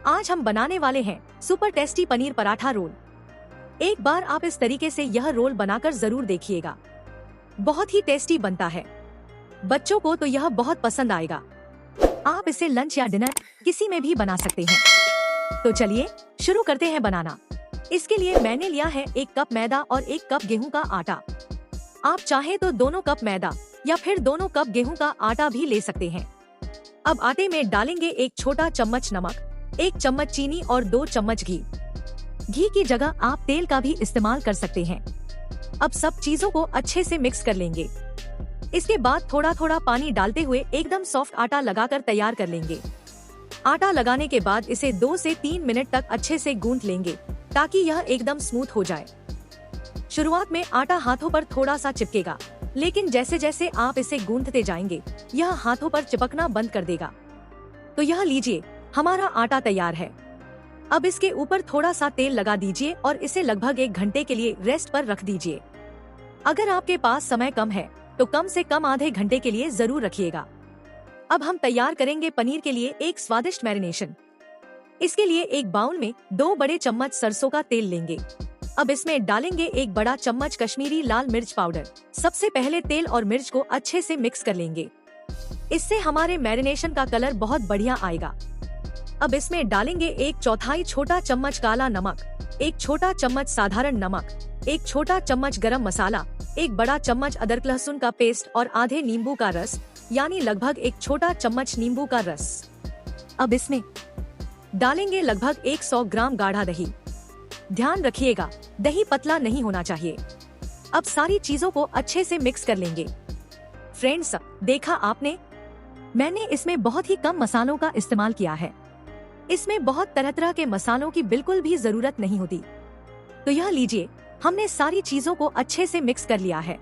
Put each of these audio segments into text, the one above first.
आज हम बनाने वाले हैं super tasty paneer paratha roll. एक बार आप इस तरीके से यह रोल बनाकर जरूर देखिएगा, बहुत ही टेस्टी बनता है। बच्चों को तो यह बहुत पसंद आएगा। आप इसे लंच या डिनर किसी में भी बना सकते हैं। तो चलिए शुरू करते हैं बनाना। इसके लिए मैंने लिया है 1 कप मैदा और 1 कप गेहूं का आटा। आप चाहे तो दोनों कप मैदा या फिर दोनों कप गेहूं का आटा भी ले सकते हैं। अब आटे में डालेंगे 1 छोटा चम्मच नमक, 1 चम्मच चीनी और 2 चम्मच घी। घी की जगह आप तेल का भी इस्तेमाल कर सकते हैं। अब सब चीजों को अच्छे से मिक्स कर लेंगे। इसके बाद थोड़ा थोड़ा पानी डालते हुए एकदम सॉफ्ट आटा लगाकर तैयार कर लेंगे। आटा लगाने के बाद इसे 2 से 3 मिनट तक अच्छे से गूंथ लेंगे ताकि यह एकदम स्मूथ हो जाए। शुरुआत में आटा हाथों पर थोड़ा सा चिपकेगा, लेकिन जैसे जैसे आप इसे गूंथते जाएंगे यह हाथों पर चिपकना बंद कर देगा। तो यह लीजिए, हमारा आटा तैयार है। अब इसके ऊपर थोड़ा सा तेल लगा दीजिए और इसे लगभग 1 घंटे के लिए रेस्ट पर रख दीजिए। अगर आपके पास समय कम है तो कम से कम आधे घंटे के लिए जरूर रखिएगा। अब हम तैयार करेंगे पनीर के लिए एक स्वादिष्ट मैरिनेशन। इसके लिए एक बाउल में 2 बड़े चम्मच सरसों का तेल लेंगे। अब इसमें डालेंगे 1 बड़ा चम्मच कश्मीरी लाल मिर्च पाउडर। सबसे पहले तेल और मिर्च को अच्छे से मिक्स कर लेंगे। इससे हमारे मैरिनेशन का कलर बहुत बढ़िया आएगा। अब इसमें डालेंगे 1/4 छोटा चम्मच काला नमक, 1 छोटा चम्मच साधारण नमक, 1 छोटा चम्मच गरम मसाला, 1 बड़ा चम्मच अदरक लहसुन का पेस्ट और आधे नींबू का रस, यानी लगभग 1 छोटा चम्मच नींबू का रस। अब इसमें डालेंगे लगभग 100 ग्राम गाढ़ा दही। ध्यान रखिएगा, दही पतला नहीं होना चाहिए। अब सारी चीजों को अच्छे से मिक्स कर लेंगे। फ्रेंड्स, देखा आपने, मैंने इसमें बहुत ही कम मसालों का इस्तेमाल किया है। इसमें बहुत तरह तरह के मसालों की बिल्कुल भी जरूरत नहीं होती। तो यह लीजिए, हमने सारी चीजों को अच्छे से मिक्स कर लिया है।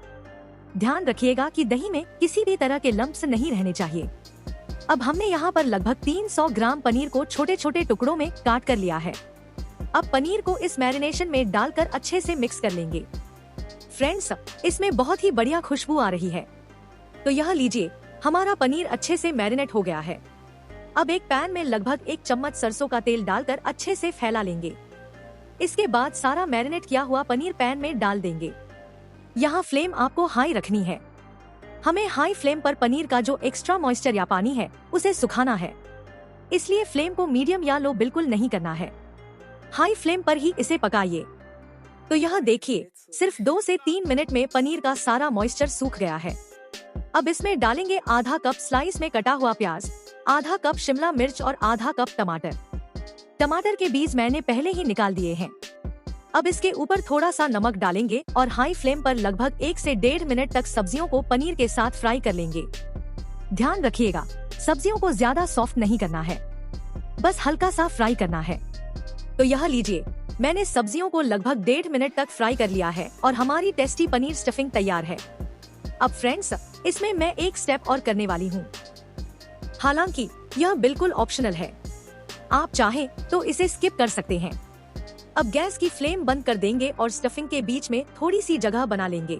ध्यान रखिएगा कि दही में किसी भी तरह के लम्प्स नहीं रहने चाहिए। अब हमने यहाँ पर लगभग 300 ग्राम पनीर को छोटे छोटे टुकड़ों में काट कर लिया है। अब पनीर को इस मैरिनेशन में डालकर अच्छे से मिक्स कर लेंगे। फ्रेंड्स, इसमें बहुत ही बढ़िया खुशबू आ रही है। तो यह लीजिए, हमारा पनीर अच्छे से मैरिनेट हो गया है। अब एक पैन में लगभग 1 चम्मच सरसों का तेल डालकर अच्छे से फैला लेंगे। इसके बाद सारा मैरिनेट किया हुआ पनीर पैन में डाल देंगे। यहाँ फ्लेम आपको हाई रखनी है। हमें हाई फ्लेम पर पनीर का जो एक्स्ट्रा मॉइस्चर या पानी है उसे सुखाना है। इसलिए फ्लेम को मीडियम या लो बिल्कुल नहीं करना है। हाई फ्लेम पर ही इसे पकाइए। तो यह देखिए, सिर्फ 2 से 3 मिनट में पनीर का सारा मॉइस्चर सूख गया है। अब इसमें डालेंगे आधा कप स्लाइस में कटा हुआ प्याज, आधा कप शिमला मिर्च और आधा कप टमाटर। टमाटर के बीज मैंने पहले ही निकाल दिए हैं। अब इसके ऊपर थोड़ा सा नमक डालेंगे और हाई फ्लेम पर लगभग 1 से 1.5 मिनट तक सब्जियों को पनीर के साथ फ्राई कर लेंगे। ध्यान रखिएगा, सब्जियों को ज्यादा सॉफ्ट नहीं करना है, बस हल्का सा फ्राई करना है। तो यह लीजिए, मैंने सब्जियों को लगभग 1.5 मिनट तक फ्राई कर लिया है और हमारी टेस्टी पनीर स्टफिंग तैयार है। अब फ्रेंड्स, इसमें मैं एक स्टेप और करने वाली हूँ। हालांकि यह बिल्कुल ऑप्शनल है, आप चाहें तो इसे स्किप कर सकते हैं। अब गैस की फ्लेम बंद कर देंगे और स्टफिंग के बीच में थोड़ी सी जगह बना लेंगे।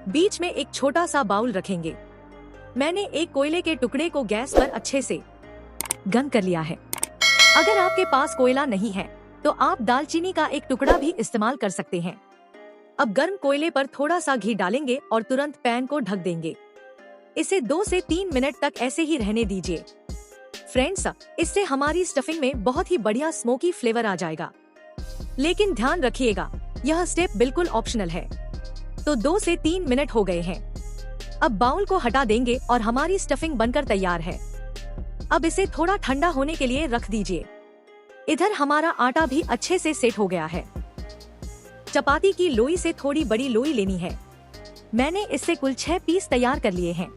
बीच में एक छोटा सा बाउल रखेंगे। मैंने एक कोयले के टुकड़े को गैस पर अच्छे से गर्म कर लिया है। अगर आपके पास कोयला नहीं है तो आप दालचीनी का एक टुकड़ा भी इस्तेमाल कर सकते हैं। अब गर्म कोयले पर थोड़ा सा घी डालेंगे और तुरंत पैन को ढक देंगे। इसे 2 से 3 मिनट तक ऐसे ही रहने दीजिए। फ्रेंड्स, इससे हमारी स्टफिंग में बहुत ही बढ़िया स्मोकी फ्लेवर आ जाएगा। लेकिन ध्यान रखिएगा, यह स्टेप बिल्कुल ऑप्शनल है। तो 2 से 3 मिनट हो गए हैं। अब बाउल को हटा देंगे और हमारी स्टफिंग बनकर तैयार है। अब इसे थोड़ा ठंडा होने के लिए रख दीजिए। इधर हमारा आटा भी अच्छे से सेट हो गया है। चपाती की लोई से थोड़ी बड़ी लोई लेनी है। मैंने इससे कुल 6 पीस तैयार कर लिए हैं।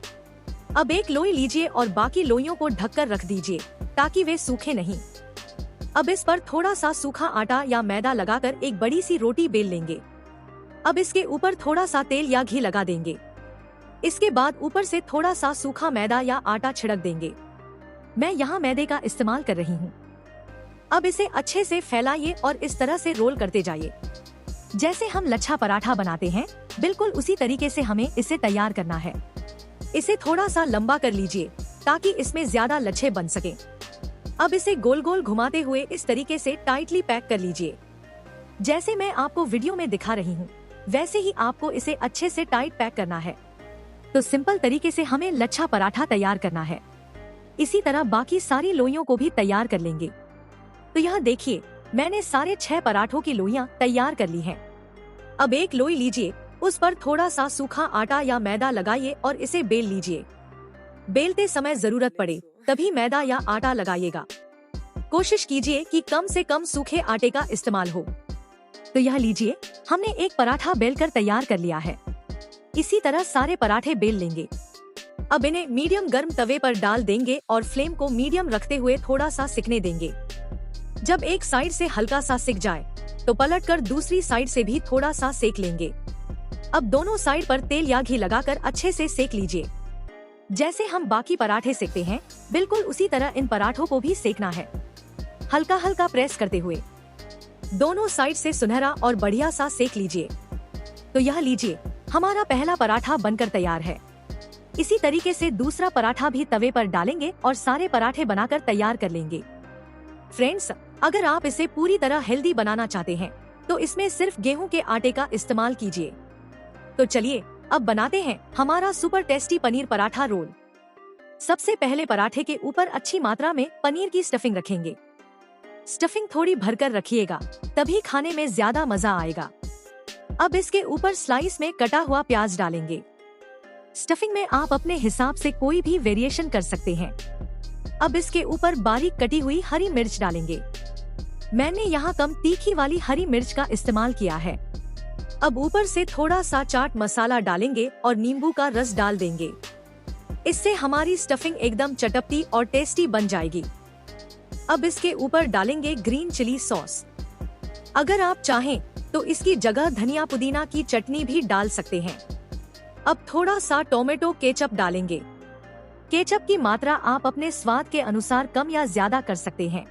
अब एक लोई लीजिए और बाकी लोइयों को ढककर रख दीजिए ताकि वे सूखे नहीं। अब इस पर थोड़ा सा सूखा आटा या मैदा लगाकर एक बड़ी सी रोटी बेल लेंगे। अब इसके ऊपर थोड़ा सा तेल या घी लगा देंगे। इसके बाद ऊपर से थोड़ा सा सूखा मैदा या आटा छिड़क देंगे। मैं यहाँ मैदे का इस्तेमाल कर रही हूँ। अब इसे अच्छे से फैलाइए और इस तरह से रोल करते जाइए। जैसे हम लच्छा पराठा बनाते हैं, बिल्कुल उसी तरीके से हमें इसे तैयार करना है। इसे थोड़ा सा लंबा कर लीजिए ताकि इसमें ज्यादा लच्छे बन सके। अब इसे गोल गोल घुमाते हुए इस तरीके से टाइटली पैक कर लीजिए। जैसे मैं आपको वीडियो में दिखा रही हूँ, वैसे ही आपको इसे अच्छे से टाइट पैक करना है। तो सिंपल तरीके से हमें लच्छा पराठा तैयार करना है। इसी तरह बाकी सारी लोइयों को भी तैयार कर लेंगे। तो यहाँ देखिए, मैंने सारे 6 पराठों की लोइयां तैयार कर ली हैं। अब एक लोई लीजिए, उस पर थोड़ा सा सूखा आटा या मैदा लगाइए और इसे बेल लीजिए। बेलते समय जरूरत पड़े तभी मैदा या आटा लगाइएगा। कोशिश कीजिए कि कम से कम सूखे आटे का इस्तेमाल हो। तो यह लीजिए, हमने एक पराठा बेलकर तैयार कर लिया है। इसी तरह सारे पराठे बेल लेंगे। अब इन्हें मीडियम गर्म तवे पर डाल देंगे और फ्लेम को मीडियम रखते हुए थोड़ा सा सिकने देंगे। जब एक साइड से हल्का सा सिक जाए तो पलटकर दूसरी साइड से भी थोड़ा सा सेक लेंगे। अब दोनों साइड पर तेल या घी लगाकर अच्छे से सेक लीजिए। जैसे हम बाकी पराठे सेकते हैं, बिल्कुल उसी तरह इन पराठों को भी सेकना है, हल्का हल्का प्रेस करते हुए। दोनों साइड से सुनहरा और बढ़िया सा सेक लीजिए। तो यह लीजिए, हमारा पहला पराठा बनकर तैयार है। इसी तरीके से दूसरा पराठा भी तवे पर डालेंगे और सारे पराठे बनाकर तैयार कर लेंगे। फ्रेंड्स, अगर आप इसे पूरी तरह हेल्दी बनाना चाहते हैं तो इसमें सिर्फ गेहूं के आटे का इस्तेमाल कीजिए। तो चलिए अब बनाते हैं हमारा super tasty paneer paratha roll. सबसे पहले पराठे के ऊपर अच्छी मात्रा में पनीर की स्टफिंग रखेंगे। स्टफिंग थोड़ी भरकर रखिएगा, तभी खाने में ज्यादा मजा आएगा। अब इसके ऊपर स्लाइस में कटा हुआ प्याज डालेंगे। स्टफिंग में आप अपने हिसाब से कोई भी वेरिएशन कर सकते हैं। अब इसके ऊपर बारीक कटी हुई हरी मिर्च डालेंगे। मैंने यहाँ कम तीखी वाली हरी मिर्च का इस्तेमाल किया है। अब ऊपर से थोड़ा सा चाट मसाला डालेंगे और नींबू का रस डाल देंगे। इससे हमारी स्टफिंग एकदम चटपटी और टेस्टी बन जाएगी। अब इसके ऊपर डालेंगे ग्रीन चिली सॉस। अगर आप चाहें तो इसकी जगह धनिया पुदीना की चटनी भी डाल सकते हैं। अब थोड़ा सा टोमेटो केचप डालेंगे। केचप की मात्रा आप अपने स्वाद के अनुसार कम या ज्यादा कर सकते हैं।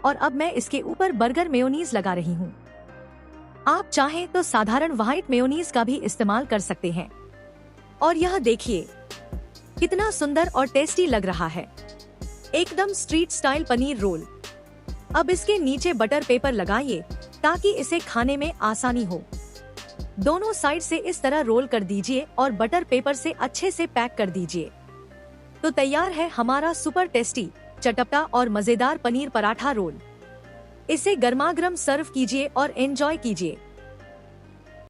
और अब मैं इसके ऊपर बर्गर मेयोनीज लगा रही हूँ। आप चाहें तो साधारण व्हाइट मेयोनीज का भी इस्तेमाल कर सकते हैं। और यह देखिए, कितना सुंदर और टेस्टी लग रहा है, एकदम स्ट्रीट स्टाइल पनीर रोल। अब इसके नीचे बटर पेपर लगाइए ताकि इसे खाने में आसानी हो। दोनों साइड से इस तरह रोल कर दीजिए और बटर पेपर से अच्छे से पैक कर दीजिए। तो तैयार है हमारा सुपर टेस्टी, चटपटा और मजेदार पनीर पराठा रोल। इसे गर्मागर्म सर्व कीजिए और एंजॉय कीजिए।